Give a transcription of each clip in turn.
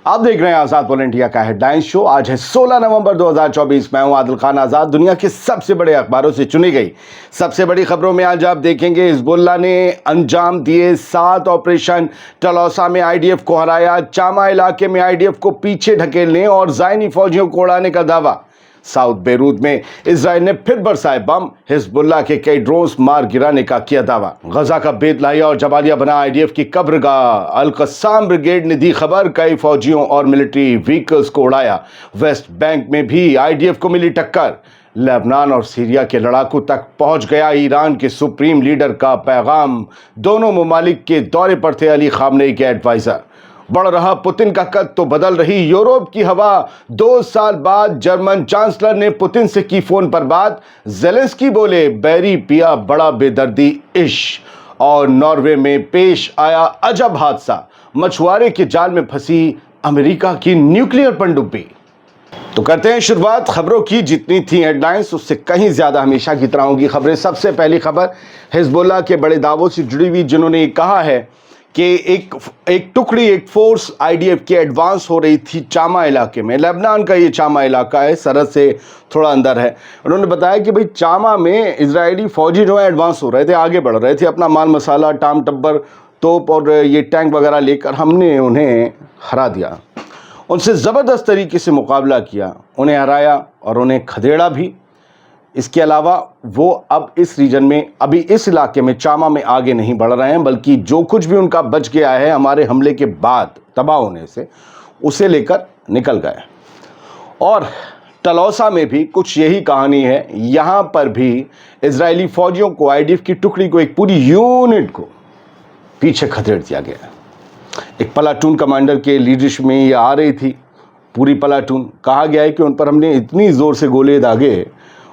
आप देख रहे हैं आजाद बोल इंडिया का हेडलाइंस शो। आज है 16 नवंबर 2024। मैं हूं आदिल खान आजाद। दुनिया के सबसे बड़े अखबारों से चुनी गई सबसे बड़ी खबरों में आज आप देखेंगे, हिजबुल्लाह ने अंजाम दिए 7 ऑपरेशन। टलौसा में आईडीएफ को हराया, चामा इलाके में आईडीएफ को पीछे ढकेलने और ज़ायनी फौजियों को उड़ाने का दावा। साउथ बेरूत में इजराइल ने फिर बरसाए बम, हिजबुल्लाह के कई ड्रोन्स मार गिराने का किया दावा। गजा का बेतलाहिया और जबालिया बना आईडीएफ की कब्रगाह। अल कस्साम ब्रिगेड ने दी खबर, कई फौजियों और मिलिट्री व्हीकल्स को उड़ाया। वेस्ट बैंक में भी आईडीएफ को मिली टक्कर। लेबनान और सीरिया के लड़ाकू तक पहुंच गया ईरान के सुप्रीम लीडर का पैगाम। दोनों ममालिक के दौरे पर थे अली खामनेई के एडवाइजर। बढ़ रहा पुतिन का कद तो बदल रही यूरोप की हवा। 2 साल बाद जर्मन चांसलर ने पुतिन से की फोन पर बात। जेलेंस्की बोले, बैरी पिया बड़ा बेदर्दी इश्क। और नॉर्वे में पेश आया अजब हादसा, मछुआरे के जाल में फंसी अमेरिका की न्यूक्लियर पनडुब्बी। तो करते हैं शुरुआत खबरों की। जितनी थी हेडलाइंस उससे कहीं ज्यादा हमेशा की तरह होंगी खबरें। सबसे पहली खबर हिजबुल्लाह के बड़े दावों से जुड़ी हुई, जिन्होंने कहा है कि एक टुकड़ी, एक फोर्स आईडीएफ की एडवांस हो रही थी चामा इलाके में। लेबनान का ये चामा इलाका है, सरहद से थोड़ा अंदर है। उन्होंने बताया कि भाई चामा में इजरायली फौजी जो है एडवांस हो रहे थे, आगे बढ़ रहे थे, अपना माल मसाला, टाम टब्बर, तोप और ये टैंक वगैरह लेकर। हमने उन्हें हरा दिया, उनसे ज़बरदस्त तरीके से मुकाबला किया, उन्हें हराया और उन्हें खदेड़ा भी। इसके अलावा वो अब इस रीजन में, अभी इस इलाके में चामा में आगे नहीं बढ़ रहे हैं, बल्कि जो कुछ भी उनका बच गया है हमारे हमले के बाद तबाह होने से, उसे लेकर निकल गए। और टलौसा में भी कुछ यही कहानी है। यहाँ पर भी इजरायली फौजियों को, आईडीएफ की टुकड़ी को, एक पूरी यूनिट को पीछे खदेड़ दिया गया। एक प्लाटून कमांडर के लीडरशिप में ये आ रही थी पूरी प्लाटून। कहा गया है कि उन पर हमने इतनी ज़ोर से गोले दागे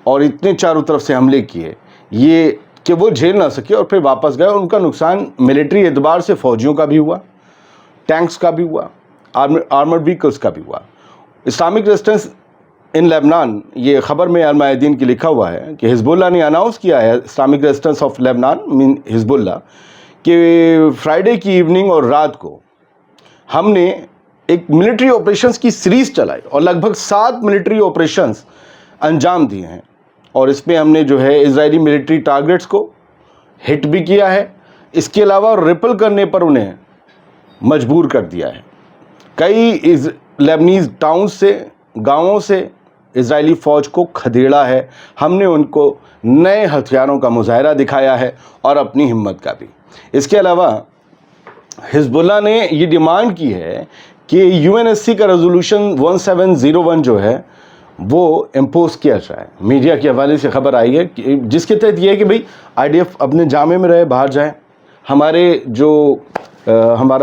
और इतने चारों तरफ से हमले किए ये कि वो झेल ना सके और फिर वापस गए। उनका नुकसान मिलिट्री एतबार से फौजियों का भी हुआ, टैंक्स का भी हुआ, आर्मर्ड व्हीकल्स का भी हुआ। इस्लामिक रेजिस्टेंस इन लेबनान, ये खबर में अल-मायादीन की लिखा हुआ है कि हिजबुल्लाह ने अनाउंस किया है, Islamic resistance of Lebanon mean Hezbollah, कि फ्राइडे की इवनिंग और रात को हमने एक मिलिट्री ऑपरेशंस की सीरीज़ चलाई और लगभग 7 मिलिट्री ऑपरेशंस अंजाम दिए हैं। और इसमें हमने जो है इजरायली मिलिट्री टारगेट्स को हिट भी किया है। इसके अलावा रिपल करने पर उन्हें मजबूर कर दिया है। कई लेबनीज टाउन्स से, गांवों से इजरायली फ़ौज को खदेड़ा है। हमने उनको नए हथियारों का मुजाहरा दिखाया है और अपनी हिम्मत का भी। इसके अलावा हिजबुल्लाह ने ये डिमांड की है कि यूएनएससी का रेजोल्यूशन 1701 जो है वो इम्पोज किया जाए। मीडिया के हवाले से खबर आई है कि जिसके तहत ये है कि भाई आईडीएफ अपने जामे में रहे, बाहर जाए। हमारा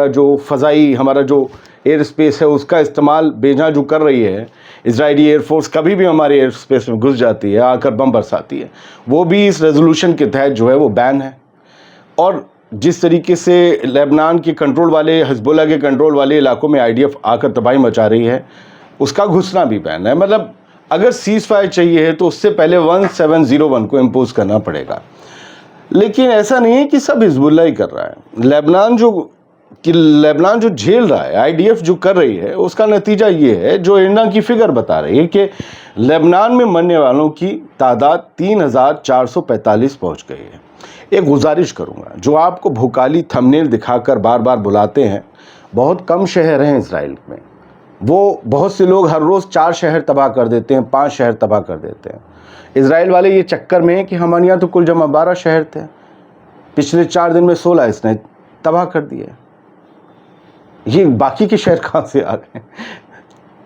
जो फ़ज़ाई, हमारा जो एयर स्पेस है उसका इस्तेमाल बेजा जो कर रही है इजरायली एयरफोर्स, कभी भी हमारे एयर स्पेस में घुस जाती है, आकर बम बरसाती है, वो भी इस रेजोल्यूशन के तहत जो है वो बैन है। और जिस तरीके से लेबनान के कंट्रोल वाले, हिजबुल्लाह के कंट्रोल वाले इलाकों में आईडीएफ आकर तबाही मचा रही है, उसका घुसना भी बैन है। मतलब अगर सीज़ फायर चाहिए है तो उससे पहले 1701 को इम्पोज करना पड़ेगा। लेकिन ऐसा नहीं है कि सब हिजबुल्लाह ही कर रहा है। लेबनान जो झेल रहा है, आईडीएफ जो कर रही है, उसका नतीजा ये है जो इरना की फिगर बता रही है कि लेबनान में मरने वालों की तादाद 3445 पहुंच गई है। एक गुजारिश करूंगा, जो आपको भूकाली थंबनेल दिखाकर बार बार बुलाते हैं, बहुत कम शहर हैं इसराइल में। वो बहुत से लोग हर रोज़ 4 शहर तबाह कर देते हैं, 5 शहर तबाह कर देते हैं। इजराइल वाले ये चक्कर में हैं कि हमारे यहाँ तो कुल जमा 12 शहर थे, पिछले 4 दिन में 16 इसने तबाह कर दिए। ये बाकी के शहर कहाँ से आ गए?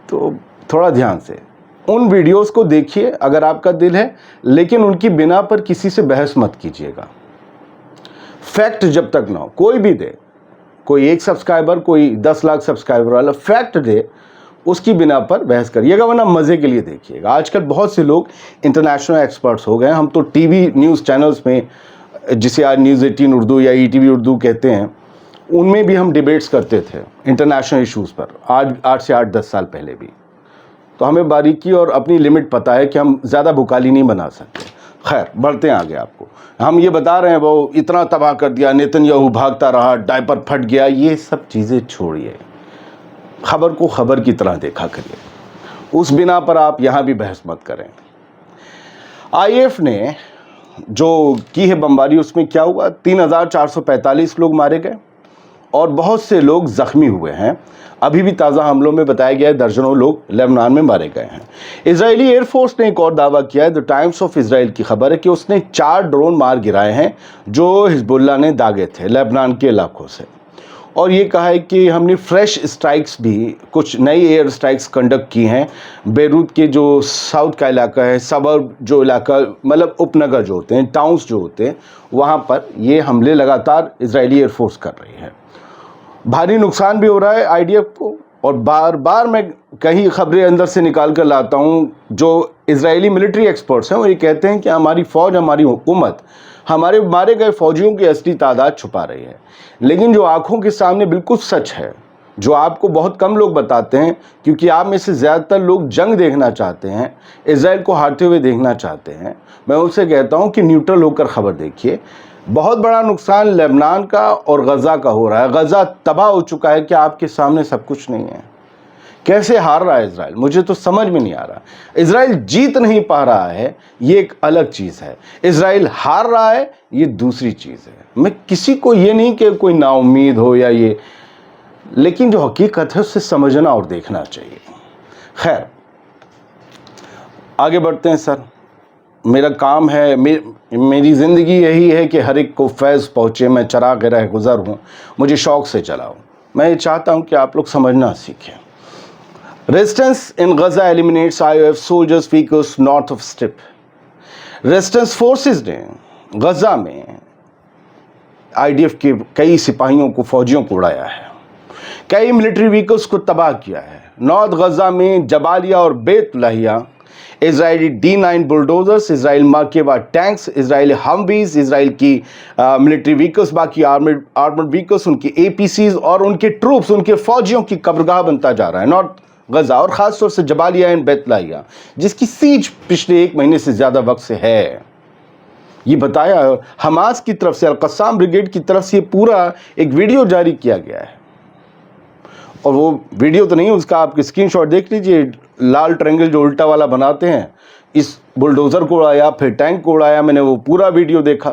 तो थोड़ा ध्यान से उन वीडियोस को देखिए अगर आपका दिल है, लेकिन उनकी बिना पर किसी से बहस मत कीजिएगा। फैक्ट जब तक ना हो, कोई भी दे, कोई 1 सब्सक्राइबर, कोई 10 लाख सब्सक्राइबर वाला फैक्ट दे, उसकी बिना पर बहस करिएगा, वरना मज़े के लिए देखिएगा। आजकल बहुत से लोग इंटरनेशनल एक्सपर्ट्स हो गए हैं। हम तो टीवी न्यूज़ चैनल्स में, जिसे आज न्यूज़ 18 उर्दू या ईटीवी उर्दू कहते हैं, उनमें भी हम डिबेट्स करते थे इंटरनेशनल इश्यूज़ पर, आज से 8-10 साल पहले भी। तो हमें बारीकी और अपनी लिमिट पता है कि हम ज़्यादा भुकाली नहीं बना सकते। खैर, बढ़ते हैं आगे। आपको हम ये बता रहे हैं वो इतना तबाह कर दिया, नेतन्याहू भागता रहा, डायपर फट गया, ये सब चीज़ें छोड़िए। खबर को खबर की तरह देखा करिए, उस बिना पर आप यहाँ भी बहस मत करें। IF ने जो की है बमबारी, उसमें क्या हुआ, 3,445 लोग मारे गए और बहुत से लोग जख्मी हुए हैं। अभी भी ताज़ा हमलों में बताया गया है दर्जनों लोग लेबनान में मारे गए हैं। इजरायली एयरफोर्स ने एक और दावा किया है, द टाइम्स ऑफ इजराइल की खबर है कि उसने 4 ड्रोन मार गिराए हैं जो हिजबुल्लाह ने दागे थे लेबनान के इलाकों से, और ये कहा है कि हमने फ्रेश स्ट्राइक्स भी, कुछ नई एयर स्ट्राइक्स कंडक्ट की हैं। बेरूत के जो साउथ का इलाका है, सबर्ब जो इलाका, मतलब उपनगर जो होते हैं, टाउन्स जो होते हैं, वहाँ पर ये हमले लगातार इजरायली एयरफोर्स कर रही है। भारी नुकसान भी हो रहा है IDF को, और बार बार मैं कई खबरें अंदर से निकाल कर लाता हूँ। जो इजरायली मिलिट्री एक्सपर्ट्स हैं वो ये कहते हैं कि हमारी फ़ौज, हमारी हुकूमत हमारे मारे गए फ़ौजियों की असली तादाद छुपा रही है। लेकिन जो आंखों के सामने बिल्कुल सच है, जो आपको बहुत कम लोग बताते हैं, क्योंकि आप में से ज़्यादातर लोग जंग देखना चाहते हैं, इजराइल को हारते हुए देखना चाहते हैं, मैं उनसे कहता हूँ कि न्यूट्रल होकर खबर देखिए। बहुत बड़ा नुकसान लेबनान का और गज़ा का हो रहा है। गज़ा तबाह हो चुका है कि आपके सामने सब कुछ नहीं है। कैसे हार रहा है इजराइल, मुझे तो समझ में नहीं आ रहा। इजराइल जीत नहीं पा रहा है, ये एक अलग चीज़ है। इजराइल हार रहा है, ये दूसरी चीज़ है। मैं किसी को ये नहीं कि कोई नाउम्मीद हो या ये, लेकिन जो हकीकत है उससे समझना और देखना चाहिए। खैर, आगे बढ़ते हैं सर। मेरा काम है, मेरी ज़िंदगी यही है कि हर एक को फैज़ पहुँचे। मैं चराग़ रह गुज़र हूँ, मुझे शौक़ से चलाऊँ। मैं ये चाहता हूँ कि आप लोग समझना सीखें। Resistance in Gaza eliminates IOF soldiers वीकर्स north of strip. Resistance forces ने गज़ा में IDF के कई सिपाहियों को, फौजियों को उड़ाया है, कई मिलिट्री व्हीकल्स को तबाह किया है। नॉर्थ गज़ा में जबालिया और Beit Lahia Israeli D9 bulldozers, Israel Merkava tanks, Israeli Humvees, Israel की मिलिट्री व्हीकल्स, बाकी आर्मर्ड व्हीकल्स, उनकी APCs और उनके ट्रूप्स, उनके फौजियों की कब्रगाह बनता जा रहा है नॉर्थ गज़ा, और ख़ास तौर से जबालिया एंड बेतलाहिया, जिसकी सीज पिछले 1 महीने से ज़्यादा वक्त से है। ये बताया हमास की तरफ से, अल-क़स्साम ब्रिगेड की तरफ से पूरा एक वीडियो जारी किया गया है, और वो वीडियो तो नहीं, उसका आप स्क्रीनशॉट देख लीजिए। लाल ट्रायंगल जो उल्टा वाला बनाते हैं, इस बुलडोज़र को उड़ाया, फिर टैंक को उड़ाया। मैंने वो पूरा वीडियो देखा,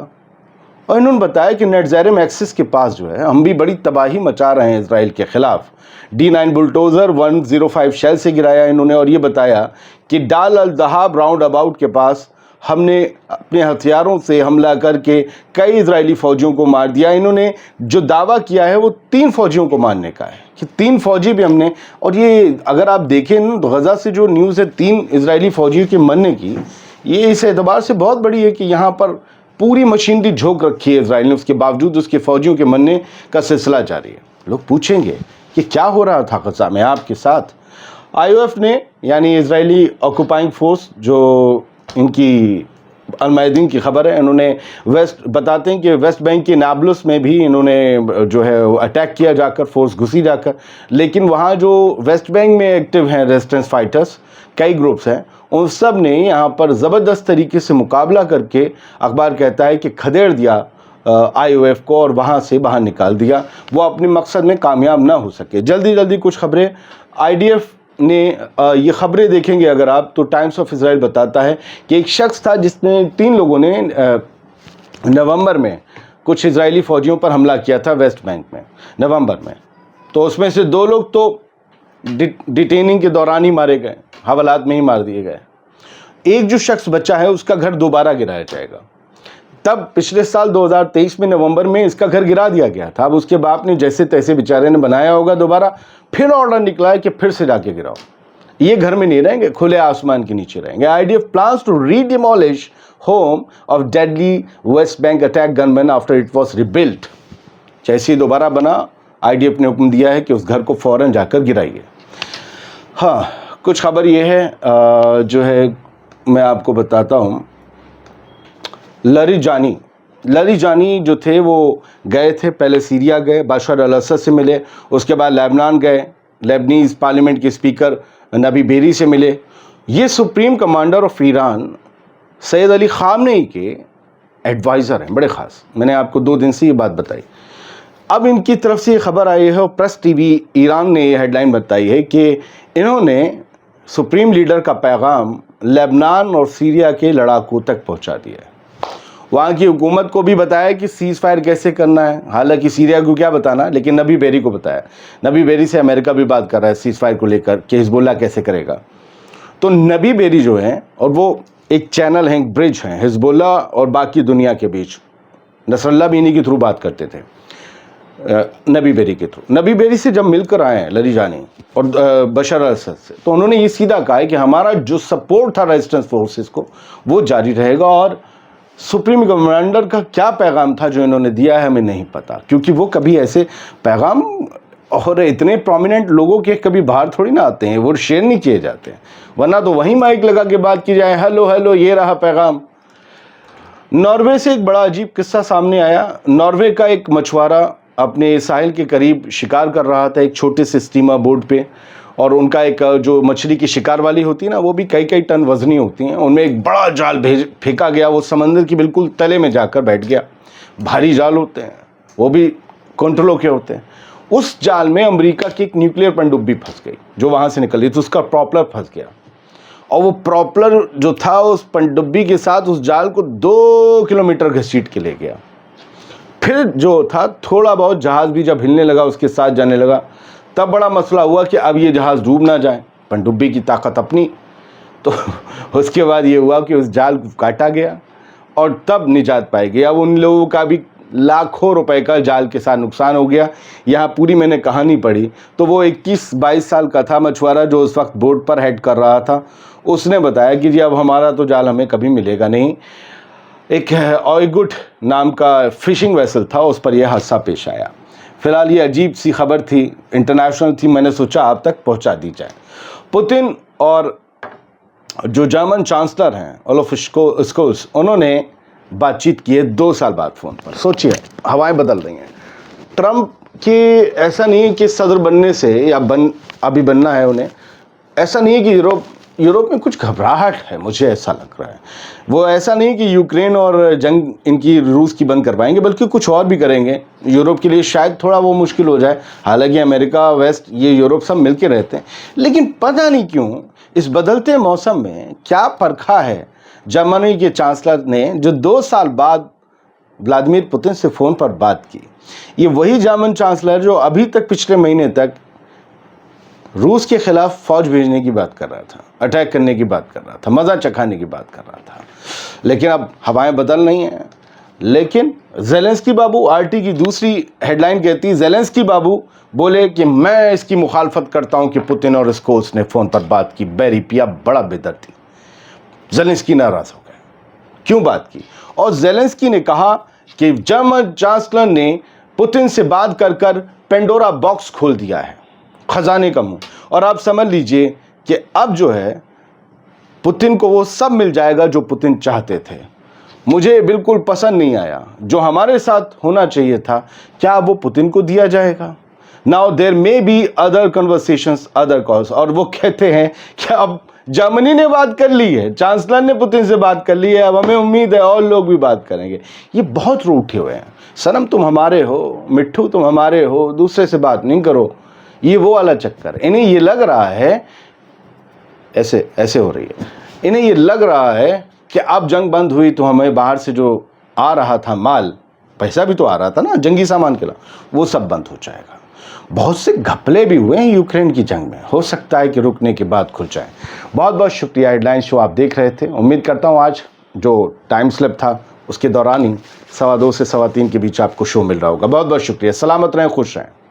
और इन्होंने बताया कि नेटज़ारिम एक्सिस के पास जो है, हम भी बड़ी तबाही मचा रहे हैं इसराइल के ख़िलाफ़। D9 बुलडोज़र 105 शेल से गिराया इन्होंने, और ये बताया कि डाल अल दहाब राउंड अबाउट के पास हमने अपने हथियारों से हमला करके कई इजरायली फ़ौजियों को मार दिया। इन्होंने जो दावा किया है वो 3 फ़ौजियों को मारने का है, कि 3 फ़ौजी भी हमने, और ये अगर आप देखें ना तो गज़ा से जो न्यूज़ है 3 इजरायली फ़ौजियों के मरने की, ये इस एतबार से बहुत बड़ी है कि यहाँ पर पूरी मशीनरी झोंक रखी है इजराइल ने, उसके बावजूद उसके फ़ौजियों के मरने का सिलसिला जारी है। लोग पूछेंगे कि क्या हो रहा था गज़ा में आपके साथ। IOF ने, यानी इजरायली ऑक्यूपाइंग फोर्स, जो इनकी अलमैदीन की खबर है, इन्होंने बताते हैं कि वेस्ट बैंक के नाबलस में भी इन्होंने जो है अटैक किया जाकर, फोर्स घुसी जाकर, लेकिन वहाँ जो वेस्ट बैंक में एक्टिव हैं रेजिस्टेंस फाइटर्स, कई ग्रुप्स हैं, उन सब ने यहाँ पर ज़बरदस्त तरीके से मुकाबला करके, अखबार कहता है कि खदेड़ दिया IOF को, और वहाँ से बाहर निकाल दिया। वो अपने मकसद में कामयाब ना हो सके। जल्दी कुछ खबरें IDF ने, ये खबरें देखेंगे अगर आप, तो टाइम्स ऑफ इजराइल बताता है कि एक शख्स था जिसने, 3 लोगों ने नवंबर में कुछ इजरायली फ़ौजियों पर हमला किया था वेस्ट बैंक में, नवंबर में। तो उसमें से 2 लोग तो डिटेनिंग के दौरान ही मारे गए, हवालात में ही मार दिए गए। एक जो शख्स बचा है उसका घर दोबारा गिराया जाएगा। तब पिछले साल 2023 में नवंबर में इसका घर गिरा दिया गया था। अब उसके बाप ने जैसे तैसे बेचारे ने बनाया होगा दोबारा, फिर ऑर्डर निकला है कि फिर से जाके गिराओ। ये घर में नहीं रहेंगे, खुले आसमान के नीचे रहेंगे। IDF plans to redemolish home of deadly West Bank attack gunman after it was rebuilt. जैसे ही दोबारा बना, IDF ने हुक्म दिया है कि उस घर को फ़ौरन जाकर गिराइए। हाँ, कुछ खबर ये है जो है मैं आपको बताता हूँ। लरीजानी जो थे वो गए थे, पहले सीरिया गए, बशर अल-असद से मिले, उसके बाद लेबनान गए, लेबनीज़ पार्लियामेंट के स्पीकर नबी बेरी से मिले। ये supreme commander of Iran Sayyed Ali Khamenei के एडवाइज़र हैं, बड़े ख़ास। मैंने आपको 2 दिन से ये बात बताई। اب ان کی طرف سے یہ خبر آئی ہے اور پریس ٹی وی ایران نے یہ ہیڈ لائن بتائی ہے کہ انہوں نے سپریم لیڈر کا پیغام لبنان اور سیریا کے لڑاکوں تک پہنچا دیا ہے. وہاں کی حکومت کو بھی بتایا کہ سیز فائر کیسے کرنا ہے، حالانکہ سیریا کو کیا بتانا، لیکن نبی بیری کو بتایا. نبی بیری سے امریکہ بھی بات کر رہا ہے سیز فائر کو لے کر کہ حزب اللہ کیسے کرے گا. تو نبی بیری جو ہیں، اور وہ ایک چینل ہیں، ایک برج ہیں حزب اللہ اور باقی دنیا کے بیچ. نصر اللہ بھی انہی کے تھرو بات کرتے تھے، نبی بیری کے تھرو. نبی بیری سے جب مل کر آئے ہیں لریجانی اور بشار الاسد سے، تو انہوں نے یہ سیدھا کہا ہے کہ ہمارا جو سپورٹ تھا ریزسٹنس فورسز کو وہ جاری رہے گا، اور سپریم کمانڈر کا کیا پیغام تھا جو انہوں نے دیا ہے ہمیں نہیں پتا، کیونکہ وہ کبھی ایسے پیغام اور اتنے پرومیننٹ لوگوں کے کبھی باہر تھوڑی نہ آتے ہیں، وہ شیئر نہیں کیے جاتے ہیں، ورنہ تو وہیں مائک لگا کے بات کی جائے، ہیلو ہیلو یہ رہا پیغام. ناروے سے ایک بڑا عجیب قصہ سامنے آیا. ناروے کا ایک مچھوارا اپنے ساحل کے قریب شکار کر رہا تھا ایک چھوٹے سے اسٹیمر بوٹ پہ، اور ان کا ایک جو مچھلی کی شکار والی ہوتی ہے نا، وہ بھی کئی ٹن وزنی ہوتی ہیں. ان میں ایک بڑا جال پھینکا گیا، وہ سمندر کی بالکل تلے میں جا کر بیٹھ گیا. بھاری جال ہوتے ہیں، وہ بھی کنٹرولوں کے ہوتے ہیں. اس جال میں امریکہ کی ایک نیوکلیئر پنڈبی پھنس گئی جو وہاں سے نکلی، تو اس کا پروپلر پھنس گیا، اور وہ پروپلر جو تھا اس پنڈبی کے ساتھ اس جال کو 2 کلومیٹر گھسیٹ کے لے گیا. پھر جو تھا تھوڑا بہت جہاز بھی جب ہلنے لگا اس کے ساتھ جانے لگا، تب بڑا مسئلہ ہوا کہ اب یہ جہاز ڈوب نہ جائے، پنڈبی کی طاقت اپنی. تو اس کے بعد یہ ہوا کہ اس جال کو کاٹا گیا اور تب نجات پائی گئی. اب ان لوگوں کا بھی لاکھوں روپے کا جال کے ساتھ نقصان ہو گیا. یہاں پوری میں نے کہانی پڑھی تو وہ 21-22 سال کا تھا مچھوارا جو اس وقت بوٹ پر ہیڈ کر رہا تھا. اس نے بتایا کہ جی اب ہمارا تو جال ہمیں کبھی ملے گا نہیں. ایک اوئیگٹ نام کا فشنگ ویسل تھا، اس پر یہ حادثہ پیش آیا. فی الحال یہ عجیب سی خبر تھی، انٹرنیشنل تھی، میں نے سوچا آپ تک پہنچا دی جائے. پوتن اور جو جرمن چانسلر ہیں اولف اسکولز، انہوں نے بات چیت کی ہے 2 سال بعد فون پر. سوچئے ہوائیں بدل رہی ہیں. ٹرمپ کی ایسا نہیں ہے کہ صدر بننے سے یا ابھی بننا ہے انہیں، ایسا نہیں ہے کہ یوروپ میں کچھ گھبراہٹ ہے، مجھے ایسا لگ رہا ہے. وہ ایسا نہیں کہ یوکرین اور جنگ ان کی روس کی بند کروائیں گے، بلکہ کچھ اور بھی کریں گے. یوروپ کے لیے شاید تھوڑا وہ مشکل ہو جائے، حالانکہ امریکہ ویسٹ یہ یوروپ سب مل کے رہتے ہیں، لیکن پتہ نہیں کیوں اس بدلتے موسم میں کیا پرکھا ہے جرمنی کے چانسلر نے جو 2 سال بعد ولادیمیر پوتن سے فون پر بات کی. یہ وہی جرمن چانسلر جو ابھی تک پچھلے مہینے تک روس کے خلاف فوج بھیجنے کی بات کر رہا تھا، اٹیک کرنے کی بات کر رہا تھا، مزہ چکھانے کی بات کر رہا تھا. لیکن اب ہوائیں بدل نہیں ہیں. لیکن زیلنسکی بابو، RT کی دوسری ہیڈ لائن کہتی، زیلنسکی بابو بولے کہ میں اس کی مخالفت کرتا ہوں کہ پوتن اور اسکولز نے فون پر بات کی. بیری پیا بڑا بے دردی. زیلنسکی ناراض ہو گئے. کیوں بات کی؟ اور زیلنسکی نے کہا کہ جرمن چانسلر نے پوتن سے بات کر کر پینڈورا باکس کھول دیا ہے، خزانے کا منہ. اور آپ سمجھ لیجئے کہ اب جو ہے پوتن کو وہ سب مل جائے گا جو پوتن چاہتے تھے. مجھے بالکل پسند نہیں آیا جو ہمارے ساتھ ہونا چاہیے تھا، کیا وہ پوتن کو دیا جائے گا؟ Now there may be other conversations, other calls. اور وہ کہتے ہیں کہ اب جرمنی نے بات کر لی ہے، چانسلر نے پوتن سے بات کر لی ہے، اب ہمیں امید ہے اور لوگ بھی بات کریں گے. یہ بہت روٹھے ہوئے ہیں. صنم تم ہمارے ہو، مٹھو تم ہمارے ہو، دوسرے سے بات نہیں کرو. یہ وہ والا چکر. انہیں یہ لگ رہا ہے ایسے ہو رہی ہے، انہیں یہ لگ رہا ہے کہ اب جنگ بند ہوئی تو ہمیں باہر سے جو آ رہا تھا مال، پیسہ بھی تو آ رہا تھا نا جنگی سامان کے علاوہ، وہ سب بند ہو جائے گا. بہت سے گھپلے بھی ہوئے ہیں یوکرین کی جنگ میں، ہو سکتا ہے کہ رکنے کے بعد کھل جائیں. بہت بہت شکریہ. ہیڈ لائن شو آپ دیکھ رہے تھے. امید کرتا ہوں آج جو ٹائم سلپ تھا اس کے دوران ہی 2:15 سے 3:15 کے بیچ آپ کو شو مل رہا ہوگا. بہت بہت شکریہ. سلامت رہیں، خوش رہیں.